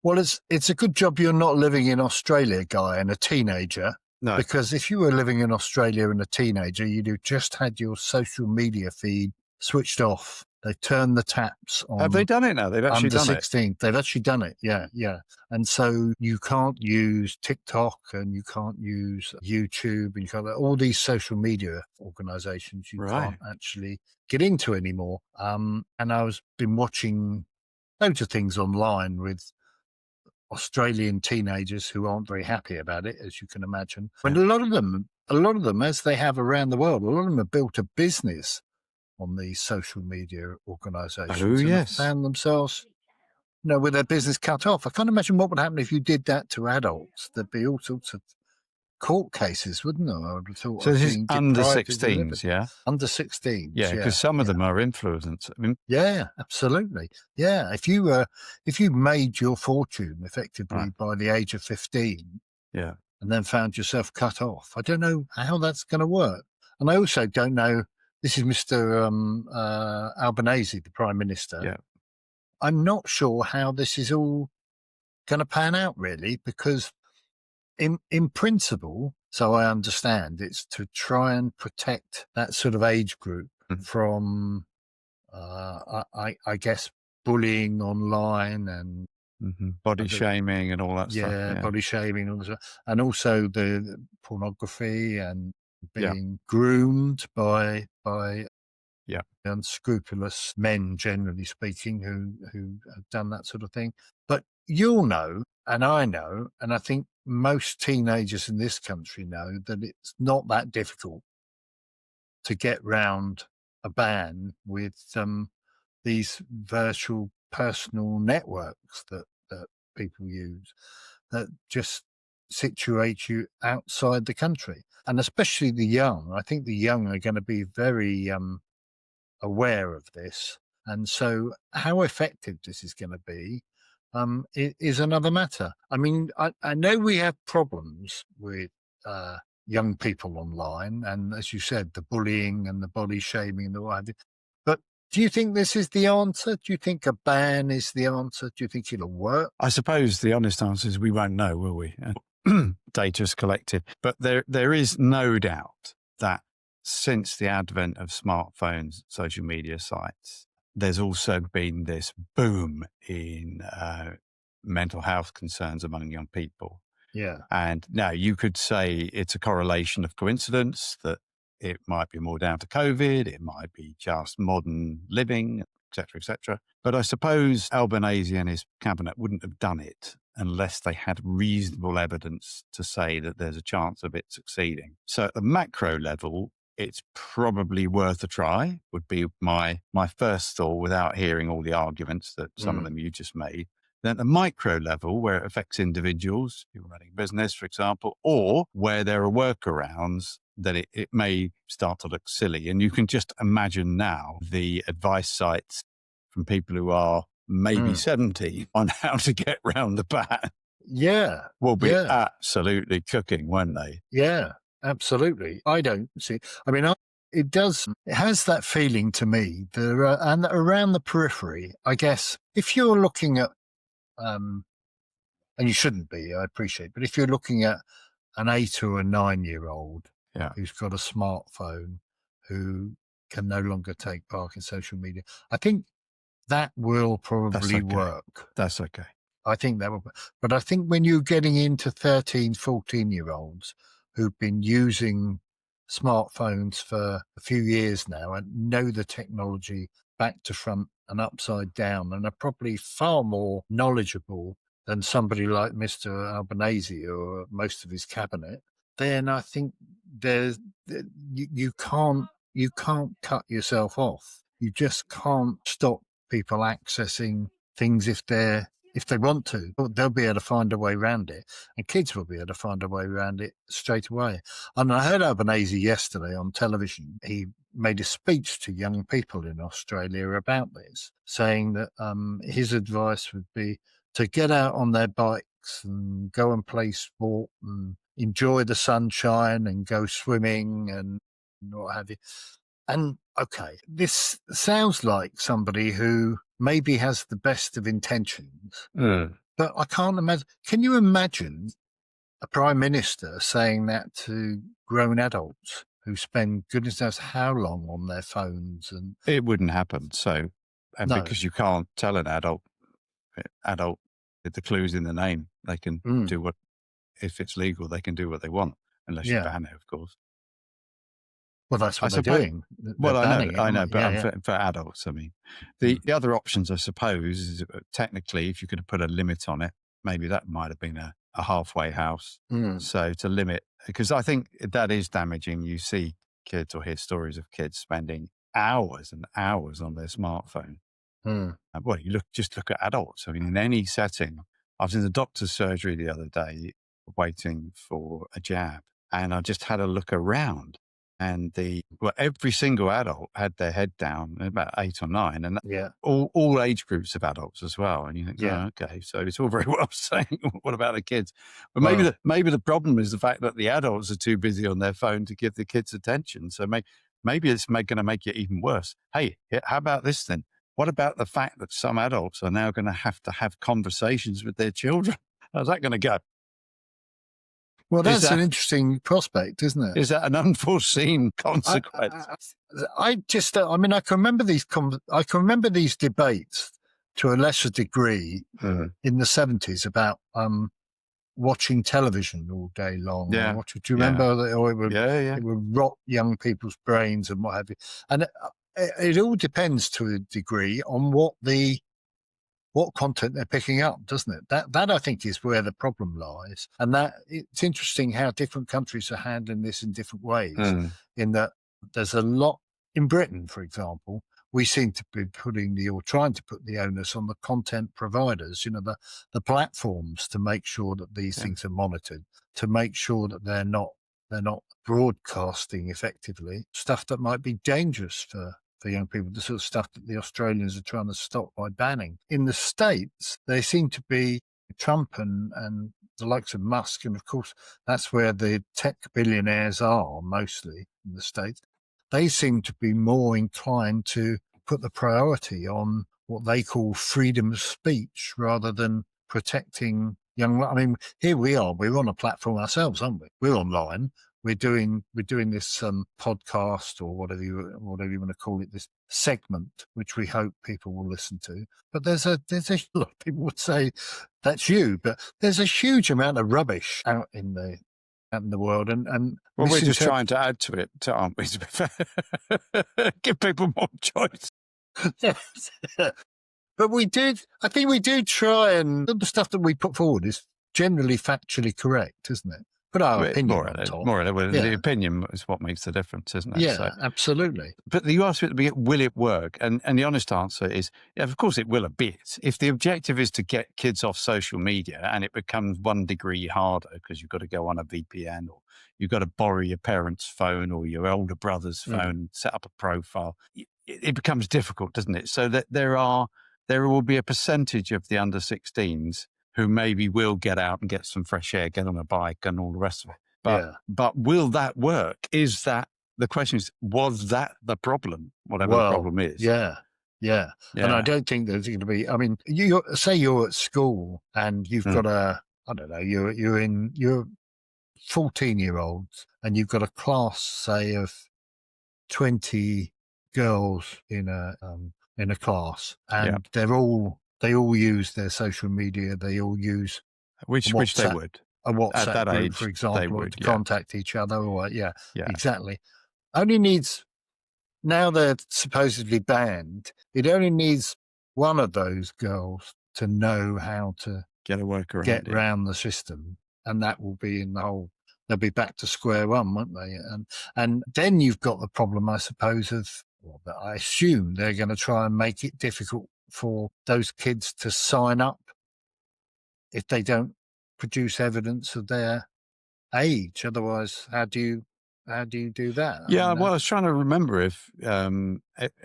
Well, it's a good job you're not living in Australia, Guy, and a teenager. No. Because if you were living in Australia and a teenager, you'd have just had your social media feed switched off. They turned the taps on. Have they done it now? They've actually under done 16. They've actually done it. Yeah, yeah. And so you can't use TikTok and you can't use YouTube and you can't, all these social media organizations you Right. can't actually get into anymore. And I was been watching loads of things online with Australian teenagers who aren't very happy about it, as you can imagine. Yeah. And a lot of them, as they have around the world, a lot of them have built a business on these social media organizations. Oh, and yes. have found themselves, with their business cut off. I can't imagine what would happen if you did that to adults. There'd be all sorts of court cases, wouldn't there? I would have thought. So this is being under deprived of their 16s, liberty. yeah? Under 16s, Yeah, because some of them are influencers. I mean, yeah, absolutely. Yeah, if you made your fortune effectively by the age of 15, yeah, and then found yourself cut off, I don't know how that's going to work. And I also don't know. This is Mr. Albanese, the Prime Minister. Yeah. I'm not sure how this is all going to pan out, really, because in principle, so I understand, it's to try and protect that sort of age group from, I guess, bullying online and body shaming and all that stuff. Yeah, body shaming, and also the pornography and being groomed by unscrupulous men, generally speaking, who have done that sort of thing. But you'll know, and I know, and I think most teenagers in this country know that it's not that difficult to get round a ban with these virtual personal networks that people use that just situate you outside the country. And especially the young. I think the young are going to be very aware of this. And so how effective this is going to be is another matter. I mean, I know we have problems with young people online. And as you said, the bullying and the body shaming and the what have you. But do you think this is the answer? Do you think a ban is the answer? Do you think it'll work? I suppose the honest answer is we won't know, will we? Data's collected. But there is no doubt that since the advent of smartphones, social media sites, there's also been this boom in mental health concerns among young people. Yeah. And now you could say it's a correlation of coincidence, that it might be more down to COVID, it might be just modern living, et cetera. But I suppose Albanese and his cabinet wouldn't have done it unless they had reasonable evidence to say that there's a chance of it succeeding. So at the macro level, it's probably worth a try, would be my first thought, without hearing all the arguments that some of them you just made. Then at the micro level, where it affects individuals, people running a business, for example, or where there are workarounds, that it may start to look silly. And you can just imagine now the advice sites from people who are maybe 70 on how to get round the ban. Yeah. Will be absolutely cooking, won't they? Yeah, absolutely. I don't see. I mean, it has that feeling to me. And around the periphery, I guess, if you're looking at, and you shouldn't be, I appreciate, but if you're looking at an 8 or a 9-year-old who's got a smartphone, who can no longer take part in social media, I think that will probably work. That's okay. I think that will. But I think when you're getting into 13, 14-year-olds who've been using smartphones for a few years now and know the technology back to front and upside down and are probably far more knowledgeable than somebody like Mr. Albanese or most of his cabinet, then I think you can't cut yourself off. You just can't stop people accessing things if they want to. They'll be able to find a way around it, and kids will be able to find a way around it straight away. And I heard Albanese yesterday on television. He made a speech to young people in Australia about this, saying that his advice would be to get out on their bikes and go and play sport and enjoy the sunshine and go swimming and what have you. And okay, this sounds like somebody who maybe has the best of intentions, But I can't imagine. Can you imagine a prime minister saying that to grown adults who spend goodness knows how long on their phones? And It wouldn't happen. So, and no, because you can't tell an adult with the clues in the name, they can do what, if it's legal, they can do what they want, unless you yeah. ban it, of course. Well, that's I what they're suppose. doing. They're Well, banning it, I aren't know, they? but Yeah, yeah. for adults, I mean, Mm, the other options, I suppose, is technically, if you could have put a limit on it, maybe that might have been a halfway house. mm, So to limit, because I think that is damaging. You see kids or hear stories of kids spending hours and hours on their smartphone. mm. Well, just look at adults. I mean, in any setting, I was in the doctor's surgery the other day waiting for a jab, and I just had a look around, and every single adult had their head down, about 8 or 9, and Yeah, all age groups of adults as well. And you think, yeah. oh, okay, so it's all very well saying, what about the kids? But Well, maybe the problem is the fact that the adults are too busy on their phone to give the kids attention. So maybe it's going to make it even worse. Hey, how about this then? What about the fact that some adults are now going to have conversations with their children? How's that going to go? well, Is that's an that interesting prospect, isn't it? is that an unforeseen I, consequence? I just, I mean, I can remember I can remember these debates to a lesser degree Mhm. in the 70s about watching television all day long, or Yeah, watching. Do you yeah, remember that? Or yeah. it would rot young people's brains and what have you. And it all depends to a degree on what content they're picking up, doesn't it? That I think is where the problem lies, and that it's interesting how different countries are handling this in different ways. Mm. In that there's a lot in Britain, for example, we seem to be trying to put the onus on the content providers, the platforms, to make sure that these Yeah. things are monitored, to make sure that they're not broadcasting effectively stuff that might be dangerous for young people, the sort of stuff that the Australians are trying to stop by banning. In the States, they seem to be Trump and the likes of Musk, and of course, that's where the tech billionaires are mostly in the States. They seem to be more inclined to put the priority on what they call freedom of speech rather than protecting young. I mean, here we are. We're on a platform ourselves, aren't we? We're online. We're doing this podcast, or whatever you want to call it, this segment, which we hope people will listen to. But there's a lot of people would say that's you, but there's a huge amount of rubbish out in the world, and Well, we're just trying to add to it, aren't we? To be fair, give people more choice. Yes. But I think we do try, and the stuff that we put forward is generally factually correct, isn't it? Put our opinion on top. More or less. Well, the Yeah, opinion is what makes the difference, isn't it? So, yeah, absolutely. but you asked me at the beginning, will it work? And the honest answer is, yeah, of course it will a bit. If the objective is to get kids off social media and it becomes 1 degree harder because you've got to go on a VPN, or you've got to borrow your parents' phone or your older brother's phone, set up a profile, it becomes difficult, doesn't it? So that there will be a percentage of the under 16s who maybe will get out and get some fresh air, get on a bike and all the rest of it. Yeah. But will that work? The question is, was that the problem? Whatever the Well, problem is. yeah, yeah. And I Yeah. don't think there's going to be. I mean, say you're at school and you've got I don't know, you're 14-year-olds and you've got a class, say, of 20 girls in a class, and they all use their social media. They all use Which they WhatsApp, would. a At WhatsApp that group, for age, they example, would, to yeah. contact each other. Or yeah, Yeah. exactly. Only needs Now they're supposedly banned. It only needs one of those girls to know how to Get a workaround. get Yeah. round the system, and that will be they'll be back to square one, won't they? And then you've got the problem, I suppose, that I assume they're going to try and make it difficult for those kids to sign up if they don't produce evidence of their age. Otherwise, how do you do that? Yeah, well, I was trying to remember if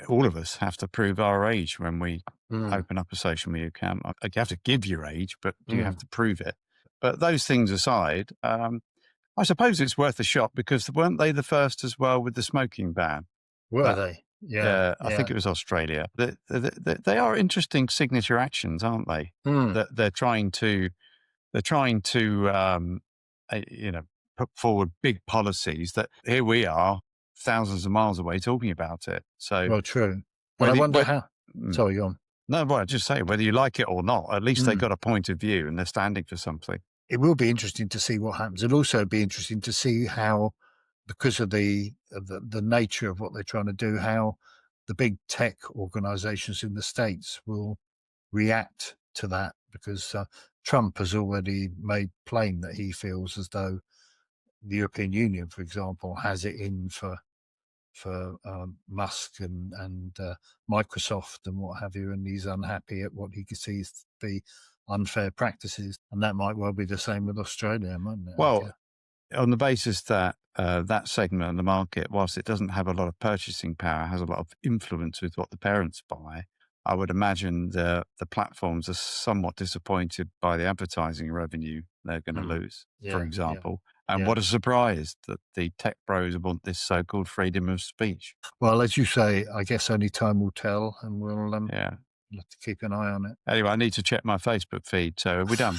all of us have to prove our age when we open up a social media account. You have to give your age, but do you have to prove it? But those things aside, I suppose it's worth a shot, because weren't they the first as well with the smoking ban? Were That they? Yeah, I think yeah. it was Australia. They are interesting signature actions, aren't they? Mm. That they're trying to put forward big policies that here we are thousands of miles away talking about it. So Well, true. And I whether, wonder whether how. Sorry, go on. no, well, I just say whether you like it or not, at least they Mm. got a point of view and they're standing for something. It will be interesting to see what happens. It'll also be interesting to see how, because of the nature of what they're trying to do, how the big tech organizations in the States will react to that, because Trump has already made plain that he feels as though the European Union, for example, has it in for Musk and Microsoft and what have you, and he's unhappy at what he sees to be unfair practices, and that might well be the same with Australia, mightn't it? I Well, guess. on the basis that that segment of the market, whilst it doesn't have a lot of purchasing power, has a lot of influence with what the parents buy. I would imagine the platforms are somewhat disappointed by the advertising revenue they're going to Mm. lose, for Yeah, yeah, example. And yeah. what a surprise that the tech bros want this so-called freedom of speech. Well, as you say, I guess only time will tell, and we'll Yeah. have to keep an eye on it. Anyway, I need to check my Facebook feed. So are we done?